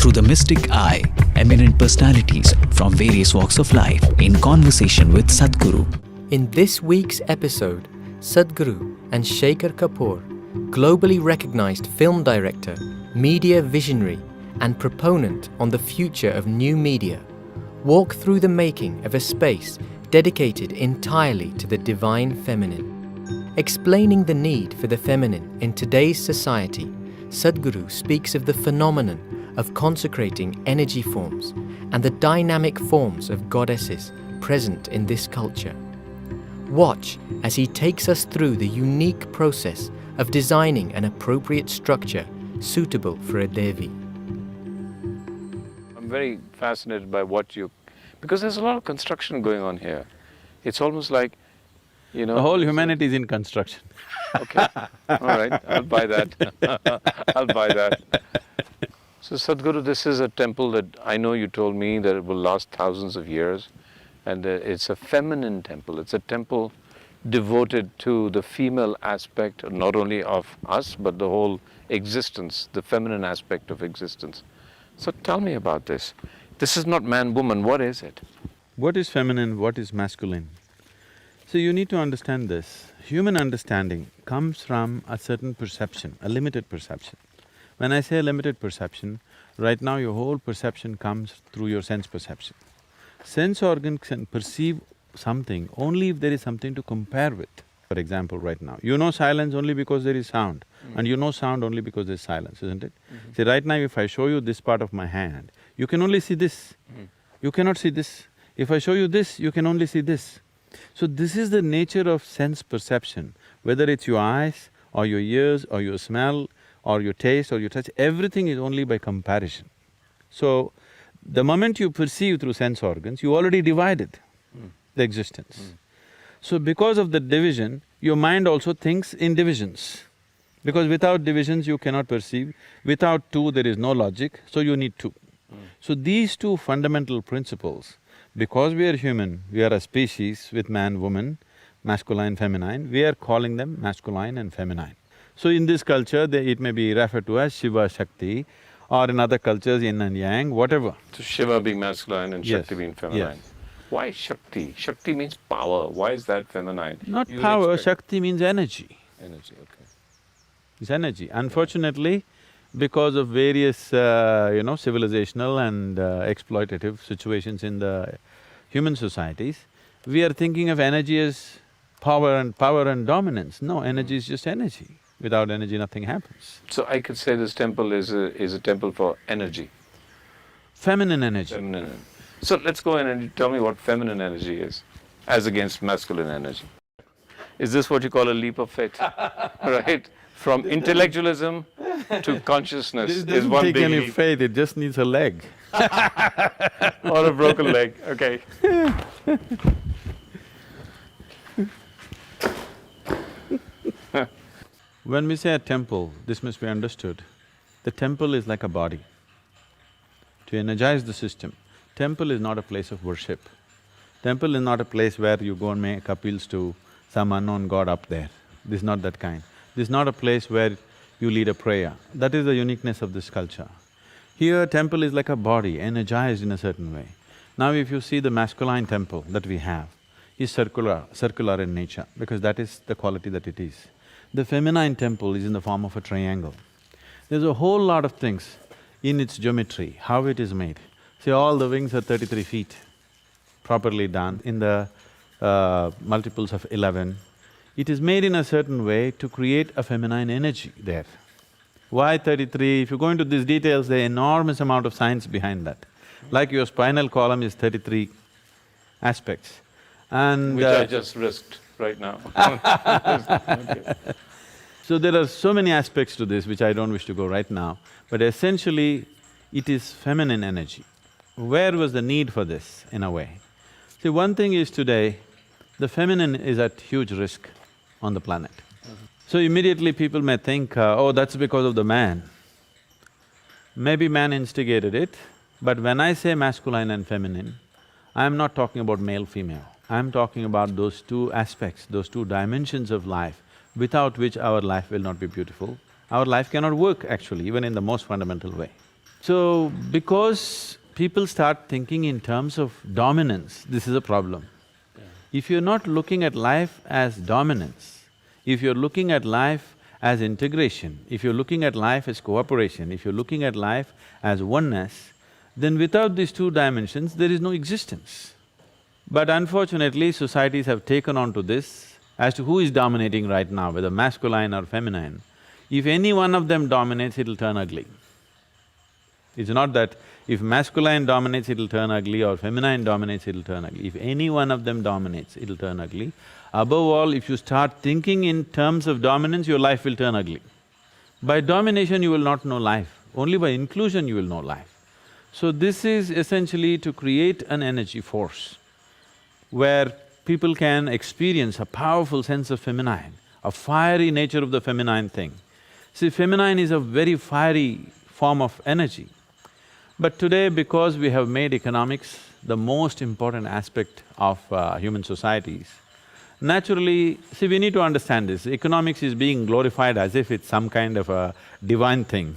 through the mystic eye, eminent personalities from various walks of life in conversation with Sadhguru. In this week's episode, Sadhguru and Shekhar Kapur, globally recognized film director, media visionary, and proponent on the future of new media, walk through the making of a space dedicated entirely to the divine feminine. Explaining the need for the feminine in today's society, Sadhguru speaks of the phenomenon of consecrating energy forms and the dynamic forms of goddesses present in this culture. Watch as he takes us through the unique process of designing an appropriate structure suitable for a Devi. I'm very fascinated by because there's a lot of construction going on here. It's almost like, you know… The whole humanity is in construction. Okay, all right, I'll buy that. I'll buy that. So Sadhguru, this is a temple that I know you told me that it will last thousands of years, and it's a feminine temple. It's a temple devoted to the female aspect, not only of us, but the whole existence, the feminine aspect of existence. So tell me about this. This is not man-woman, what is it? What is feminine, what is masculine? So you need to understand this. Human understanding comes from a certain perception, a limited perception. When I say limited perception, right now your whole perception comes through your sense perception. Sense organs can perceive something only if there is something to compare with. For example, right now, you know silence only because there is sound, and you know sound only because there's silence, isn't it? See, right now if I show you this part of my hand, you can only see this. You cannot see this. If I show you this, you can only see this. So this is the nature of sense perception, whether it's your eyes or your ears or your smell or your taste or your touch, everything is only by comparison. So, the moment you perceive through sense organs, you already divided the existence. So because of the division, your mind also thinks in divisions. Because without divisions you cannot perceive, without two there is no logic, so you need two. So these two fundamental principles, because we are human, we are a species with man, woman, masculine, feminine, we are calling them masculine and feminine. So in this culture, it may be referred to as Shiva, Shakti, or in other cultures, yin and yang, whatever. So Shiva being masculine and Shakti being feminine. Yes. Why Shakti? Shakti means power. Why is that feminine? Not power, Shakti means energy. Energy, okay. It's energy. Unfortunately, because of various, civilizational and exploitative situations in the human societies, we are thinking of energy as power and dominance. No, energy is just energy. Without energy, nothing happens. So I could say this temple is a temple for energy. Feminine energy. Feminine. So let's go in and you tell me what feminine energy is, as against masculine energy. Is this what you call a leap of faith? Right? From intellectualism to consciousness This is doesn't one take big any leap. faith, it just needs a leg. Or a broken leg, okay. When we say a temple, this must be understood. The temple is like a body. To energize the system, temple is not a place of worship. Temple is not a place where you go and make appeals to some unknown god up there. This is not that kind. This is not a place where you lead a prayer. That is the uniqueness of this culture. Here, temple is like a body, energized in a certain way. Now if you see the masculine temple that we have, is circular in nature, because that is the quality that it is. The feminine temple is in the form of a triangle. There's a whole lot of things in its geometry, how it is made. See, all the wings are 33 feet, properly done in the multiples of 11. It is made in a certain way to create a feminine energy there. Why 33? If you go into these details, there are enormous amount of science behind that. Like your spinal column is 33 aspects, and… Which I just risked right now. Okay. So there are so many aspects to this which I don't wish to go right now, but essentially it is feminine energy. Where was the need for this, in a way? See, one thing is today, the feminine is at huge risk on the planet. So immediately people may think, oh, that's because of the man. Maybe man instigated it, but when I say masculine and feminine, I'm not talking about male-female. I'm talking about those two aspects, those two dimensions of life, without which our life will not be beautiful. Our life cannot work actually, even in the most fundamental way. So, because people start thinking in terms of dominance, this is a problem. If you're not looking at life as dominance, if you're looking at life as integration, if you're looking at life as cooperation, if you're looking at life as oneness, then without these two dimensions, there is no existence. But unfortunately, societies have taken on to this as to who is dominating right now, whether masculine or feminine. If any one of them dominates, it'll turn ugly. It's not that if masculine dominates, it'll turn ugly, or feminine dominates, it'll turn ugly. If any one of them dominates, it'll turn ugly. Above all, if you start thinking in terms of dominance, your life will turn ugly. By domination, you will not know life. Only by inclusion you will know life. So this is essentially to create an energy force where people can experience a powerful sense of feminine, a fiery nature of the feminine thing. See, feminine is a very fiery form of energy. But today, because we have made economics the most important aspect of human societies, naturally, see, we need to understand this, economics is being glorified as if it's some kind of a divine thing.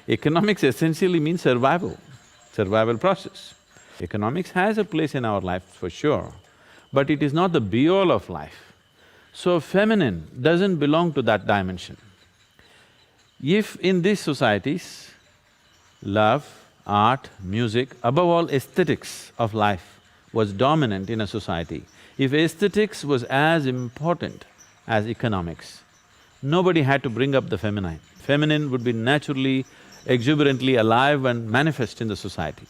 Economics essentially means survival process. Economics has a place in our life for sure, but it is not the be-all of life. So feminine doesn't belong to that dimension. If in these societies, love, art, music, above all aesthetics of life was dominant in a society, if aesthetics was as important as economics, nobody had to bring up the feminine. Feminine would be naturally, exuberantly alive and manifest in the society.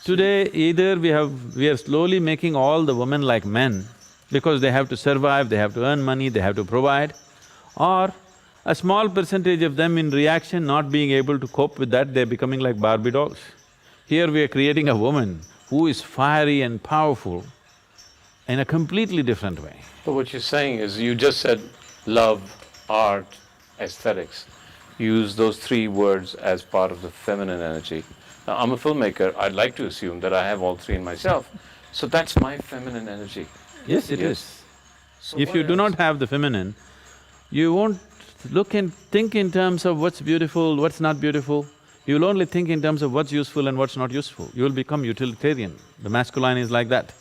Today, either we are slowly making all the women like men because they have to survive, they have to earn money, they have to provide, or a small percentage of them in reaction not being able to cope with that, they're becoming like Barbie dolls. Here we are creating a woman who is fiery and powerful in a completely different way. But what you're saying is, you just said love, art, aesthetics. You use those three words as part of the feminine energy. Now, I'm a filmmaker, I'd like to assume that I have all three in myself, so that's my feminine energy. Yes, it is. So If what you do else? not have the feminine, you won't look and think in terms of what's beautiful, what's not beautiful. You'll only think in terms of what's useful and what's not useful. You'll become utilitarian. The masculine is like that.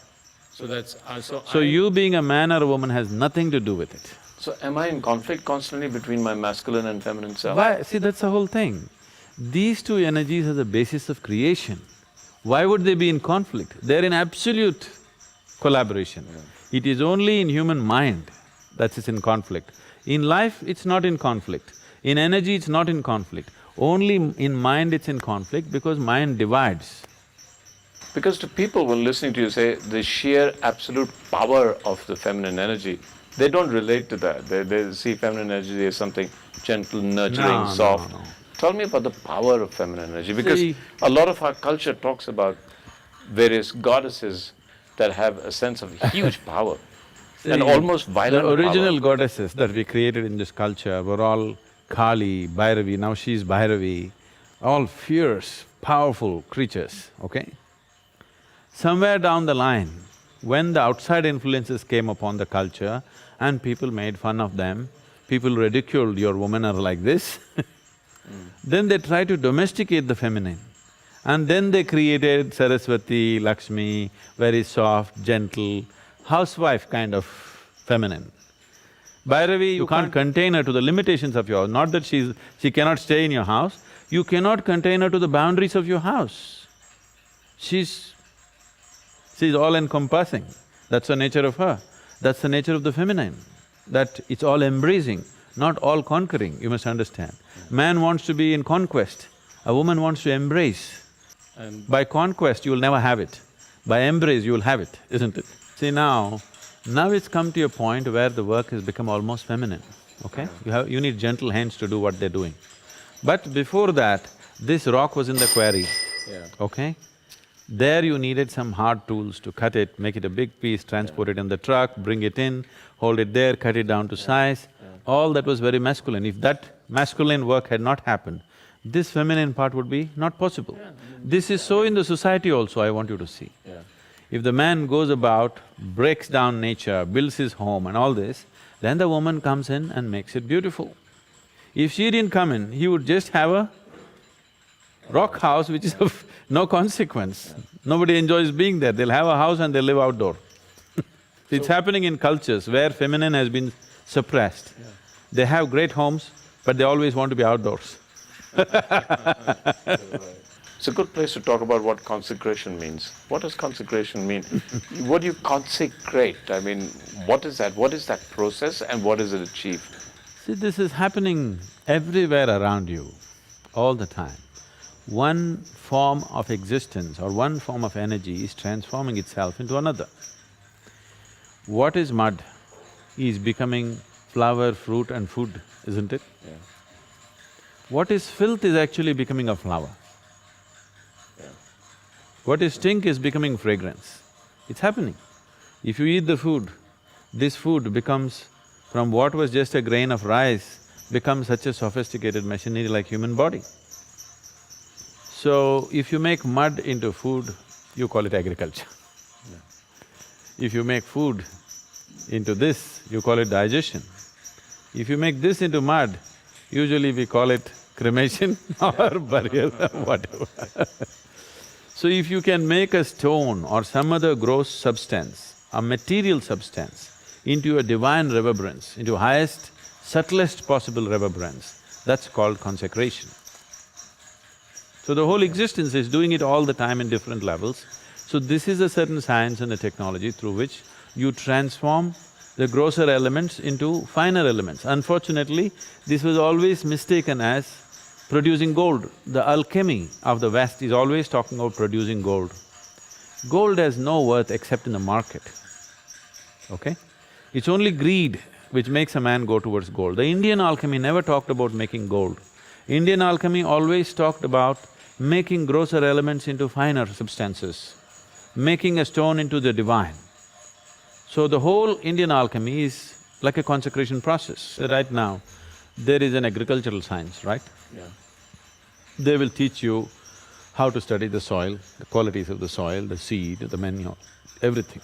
So that's… So you being a man or a woman has nothing to do with it. So am I in conflict constantly between my masculine and feminine self? Why? See, that's the whole thing. These two energies are the basis of creation. Why would they be in conflict? They're in absolute collaboration. It is only in human mind that it's in conflict. In life, it's not in conflict. In energy, it's not in conflict. Only in mind it's in conflict because mind divides. Because to people, when listening to you say the sheer absolute power of the feminine energy, they don't relate to that. They see feminine energy as something gentle, nurturing, soft. No. Tell me about the power of feminine energy, because See, a lot of our culture talks about various goddesses that have a sense of huge power and almost violent the original power. goddesses that we created in this culture were all Kali, Bhairavi, now she's Bhairavi, all fierce, powerful creatures, okay? Somewhere down the line, when the outside influences came upon the culture and people made fun of them, people ridiculed, your women are like this then they tried to domesticate the feminine. And then they created Saraswati, Lakshmi, very soft, gentle, housewife kind of feminine. Bhairavi, you can't contain her to the limitations of your house, not that she cannot stay in your house, you cannot contain her to the boundaries of your house. She's all-encompassing, that's the nature of her. That's the nature of the feminine, that it's all-embracing, not all-conquering, you must understand. Man wants to be in conquest, a woman wants to embrace. And By conquest, you will never have it. By embrace, you will have it, isn't it? See now it's come to a point where the work has become almost feminine, okay? You need gentle hands to do what they're doing. But before that, this rock was in the quarry, okay? There you needed some hard tools to cut it, make it a big piece, transport it in the truck, bring it in, hold it there, cut it down to size. All that was very masculine. If that masculine work had not happened, this feminine part would be not possible. This is so in the society also, I want you to see. If the man goes about, breaks down nature, builds his home and all this, then the woman comes in and makes it beautiful. If she didn't come in, he would just have rock house which is of no consequence. Nobody enjoys being there, they'll have a house and they'll live outdoor. It's happening in cultures where feminine has been suppressed. They have great homes, but they always want to be outdoors. It's a good place to talk about what consecration means. What does consecration mean? What do you consecrate? I mean, what is that? What is that process and what is it achieved? See, this is happening everywhere around you, all the time. One form of existence or one form of energy is transforming itself into another. What is mud is becoming flower, fruit and food, isn't it? Yeah. What is filth is actually becoming a flower. Yeah. What is stink is becoming fragrance. It's happening. If you eat the food, this food becomes, from what was just a grain of rice, becomes such a sophisticated machinery like human body. So, if you make mud into food, you call it agriculture. If you make food into this, you call it digestion. If you make this into mud, usually we call it cremation or burial, whatever. So if you can make a stone or some other gross substance, a material substance, into a divine reverberance, into highest, subtlest possible reverberance, that's called consecration. So the whole existence is doing it all the time in different levels. So this is a certain science and a technology through which you transform the grosser elements into finer elements. Unfortunately, this was always mistaken as producing gold. The alchemy of the West is always talking about producing gold. Gold has no worth except in the market, okay? It's only greed which makes a man go towards gold. The Indian alchemy never talked about making gold. Indian alchemy always talked about making grosser elements into finer substances, making a stone into the divine. So the whole Indian alchemy is like a consecration process. Right now, there is an agricultural science, right? Yeah. They will teach you how to study the soil, the qualities of the soil, the seed, the manure, everything.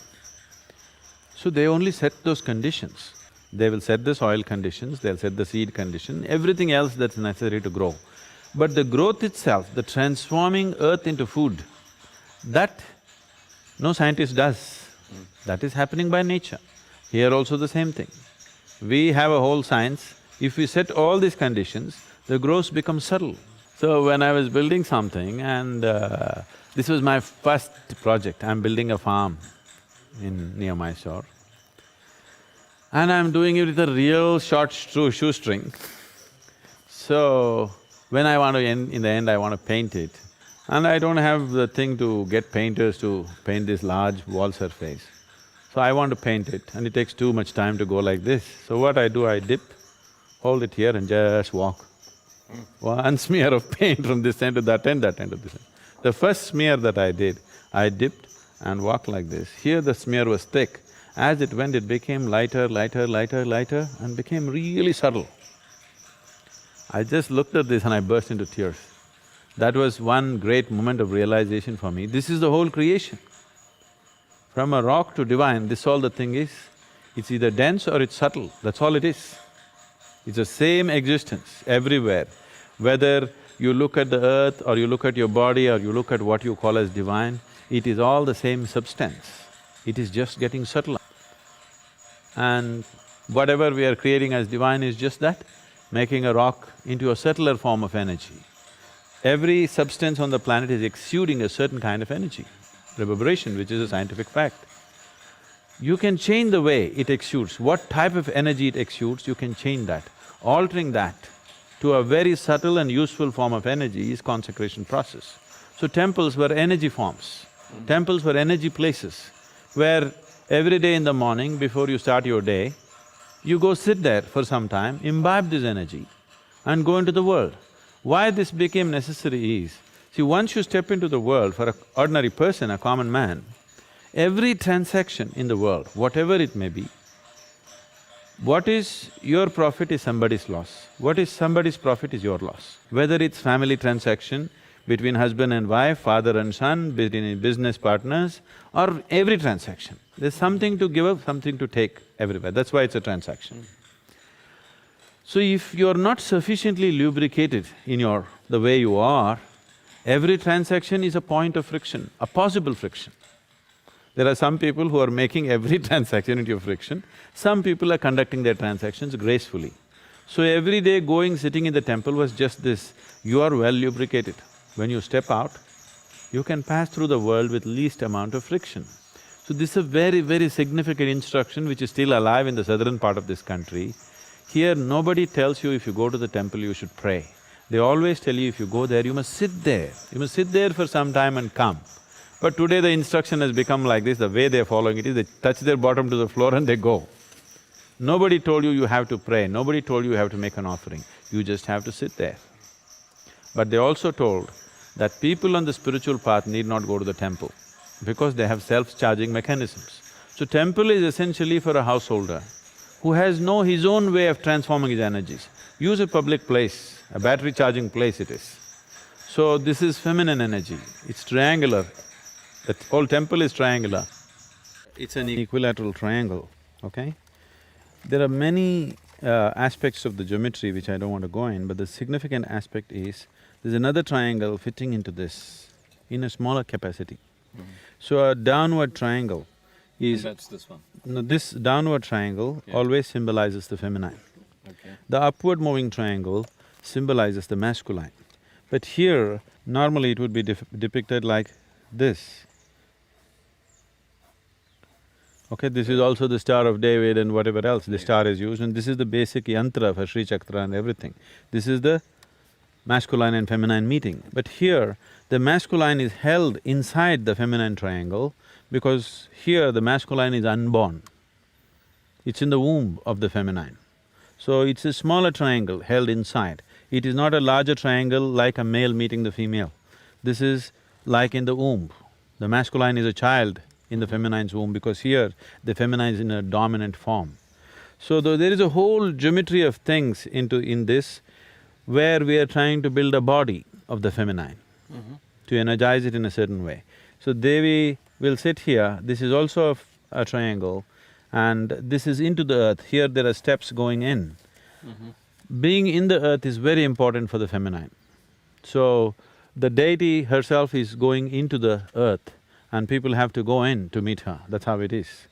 So they only set those conditions. They will set the soil conditions, they'll set the seed condition, everything else that's necessary to grow. But the growth itself, the transforming earth into food, that no scientist does. That is happening by nature. Here also the same thing. We have a whole science. If we set all these conditions, the growth becomes subtle. So when I was building something and this was my first project, I'm building a farm near Mysore. And I'm doing it with a real short shoestring. So, when I want to in the end I want to paint it, and I don't have the thing to get painters to paint this large wall surface. So I want to paint it and it takes too much time to go like this. So what I do, I dip, hold it here and just walk. One smear of paint from this end to that end to this end. The first smear that I did, I dipped and walked like this. Here the smear was thick. As it went, it became lighter, lighter, lighter, lighter and became really subtle. I just looked at this and I burst into tears. That was one great moment of realization for me. This is the whole creation. From a rock to divine, this all the thing is. It's either dense or it's subtle, that's all it is. It's the same existence everywhere. Whether you look at the earth or you look at your body or you look at what you call as divine, it is all the same substance. It is just getting subtler. And whatever we are creating as divine is just that, making a rock into a subtler form of energy. Every substance on the planet is exuding a certain kind of energy, reverberation, which is a scientific fact. You can change the way it exudes, what type of energy it exudes, you can change that. Altering that to a very subtle and useful form of energy is consecration process. So temples were energy forms, temples were energy places, where every day in the morning before you start your day, you go sit there for some time, imbibe this energy and go into the world. Why this became necessary is, see, once you step into the world, for an ordinary person, a common man, every transaction in the world, whatever it may be, what is your profit is somebody's loss, what is somebody's profit is your loss. Whether it's family transaction, between husband and wife, father and son, between business partners, or every transaction. There's something to give up, something to take everywhere, that's why it's a transaction. So if you're not sufficiently lubricated in the way you are, Every transaction is a point of friction, a possible friction. There are some people who are making every transaction into a friction, some people are conducting their transactions gracefully. So every day going, sitting in the temple was just this, you are well lubricated. When you step out, you can pass through the world with least amount of friction. So this is a very, very significant instruction which is still alive in the southern part of this country. Here, nobody tells you if you go to the temple, you should pray. They always tell you if you go there, you must sit there. You must sit there for some time and come. But today the instruction has become like this, the way they're following it is they touch their bottom to the floor and they go. Nobody told you you have to pray, nobody told you have to make an offering, you just have to sit there. But they also told that people on the spiritual path need not go to the temple because they have self-charging mechanisms. So temple is essentially for a householder who has his own way of transforming his energies. Use a public place, a battery charging place it is. So this is feminine energy, it's triangular. The whole temple is triangular. It's an equilateral triangle, okay? There are many aspects of the geometry which I don't want to go in, but the significant aspect is, there's another triangle fitting into this in a smaller capacity. So a downward triangle is… And that's this one. No, this downward triangle always symbolizes the feminine. Okay. The upward moving triangle symbolizes the masculine. But here, normally it would be depicted like this. Okay, this is also the Star of David and whatever else the star is used, and this is the basic yantra for Sri Chakra and everything. This is the masculine and feminine meeting. But here, the masculine is held inside the feminine triangle because here the masculine is unborn. It's in the womb of the feminine. So it's a smaller triangle held inside. It is not a larger triangle like a male meeting the female. This is like in the womb. The masculine is a child in the feminine's womb because here the feminine is in a dominant form. So there is a whole geometry of things in this where we are trying to build a body of the feminine to energize it in a certain way. So Devi will sit here, this is also a triangle and this is into the earth, here there are steps going in. Being in the earth is very important for the feminine. So the deity herself is going into the earth and people have to go in to meet her, that's how it is.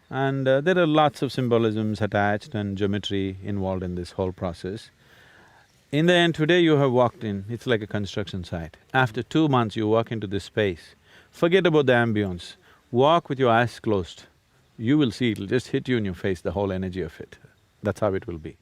And there are lots of symbolisms attached and geometry involved in this whole process. In the end, today you have walked in, it's like a construction site. After 2 months you walk into this space, forget about the ambience, walk with your eyes closed. You will see, it'll just hit you in your face, the whole energy of it. That's how it will be.